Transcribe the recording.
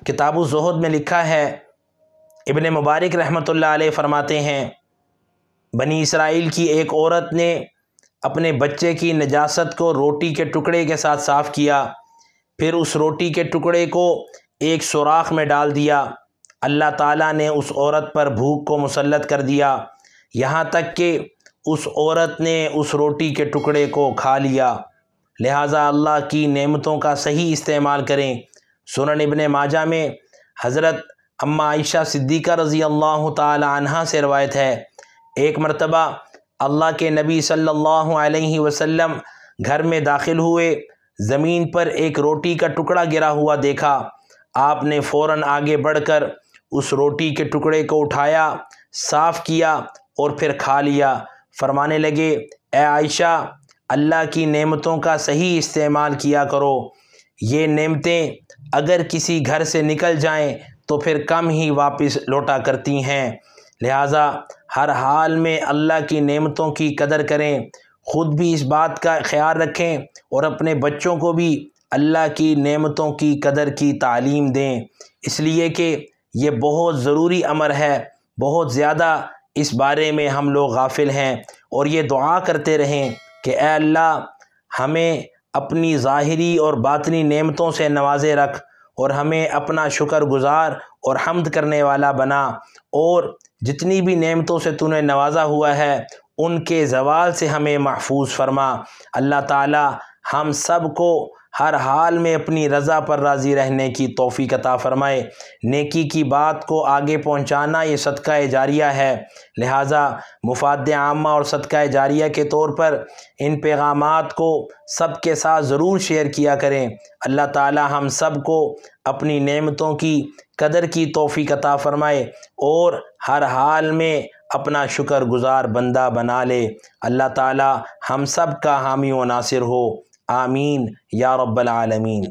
کتاب الزہد میں لکھا ہے، ابن مبارک رحمۃ اللہ علیہ فرماتے ہیں، بنی اسرائیل کی ایک عورت نے اپنے بچے کی نجاست کو روٹی کے ٹکڑے کے ساتھ صاف کیا، پھر اس روٹی کے ٹکڑے کو ایک سوراخ میں ڈال دیا۔ اللہ تعالیٰ نے اس عورت پر بھوک کو مسلط کر دیا، یہاں تک کہ اس عورت نے اس روٹی کے ٹکڑے کو کھا لیا۔ لہٰذا اللہ کی نعمتوں کا صحیح استعمال کریں۔ سنن ابن ماجہ میں حضرت اماں عائشہ صدیقہ رضی اللہ تعالی عنہا سے روایت ہے، ایک مرتبہ اللہ کے نبی صلی اللہ علیہ وسلم گھر میں داخل ہوئے، زمین پر ایک روٹی کا ٹکڑا گرا ہوا دیکھا۔ آپ نے فوراً آگے بڑھ کر اس روٹی کے ٹکڑے کو اٹھایا، صاف کیا اور پھر کھا لیا۔ فرمانے لگے، اے عائشہ، اللہ کی نعمتوں کا صحیح استعمال کیا کرو، یہ نعمتیں اگر کسی گھر سے نکل جائیں تو پھر کم ہی واپس لوٹا کرتی ہیں۔ لہٰذا ہر حال میں اللہ کی نعمتوں کی قدر کریں، خود بھی اس بات کا خیال رکھیں اور اپنے بچوں کو بھی اللہ کی نعمتوں کی قدر کی تعلیم دیں، اس لیے کہ یہ بہت ضروری امر ہے۔ بہت زیادہ اس بارے میں ہم لوگ غافل ہیں، اور یہ دعا کرتے رہیں کہ اے اللہ ہمیں اپنی ظاہری اور باطنی نعمتوں سے نوازے رکھ، اور ہمیں اپنا شکر گزار اور حمد کرنے والا بنا، اور جتنی بھی نعمتوں سے تو نے نوازا ہوا ہے ان کے زوال سے ہمیں محفوظ فرما۔ اللہ تعالی ہم سب کو ہر حال میں اپنی رضا پر راضی رہنے کی توفیق عطا فرمائے۔ نیکی کی بات کو آگے پہنچانا یہ صدقہ جاریہ ہے، لہٰذا مفاد عامہ اور صدقہ جاریہ کے طور پر ان پیغامات کو سب کے ساتھ ضرور شیئر کیا کریں۔ اللہ تعالی ہم سب کو اپنی نعمتوں کی قدر کی توفیق عطا فرمائے اور ہر حال میں اپنا شکر گزار بندہ بنا لے۔ اللہ تعالی ہم سب کا حامی و ناصر ہو، آمین یا رب العالمین۔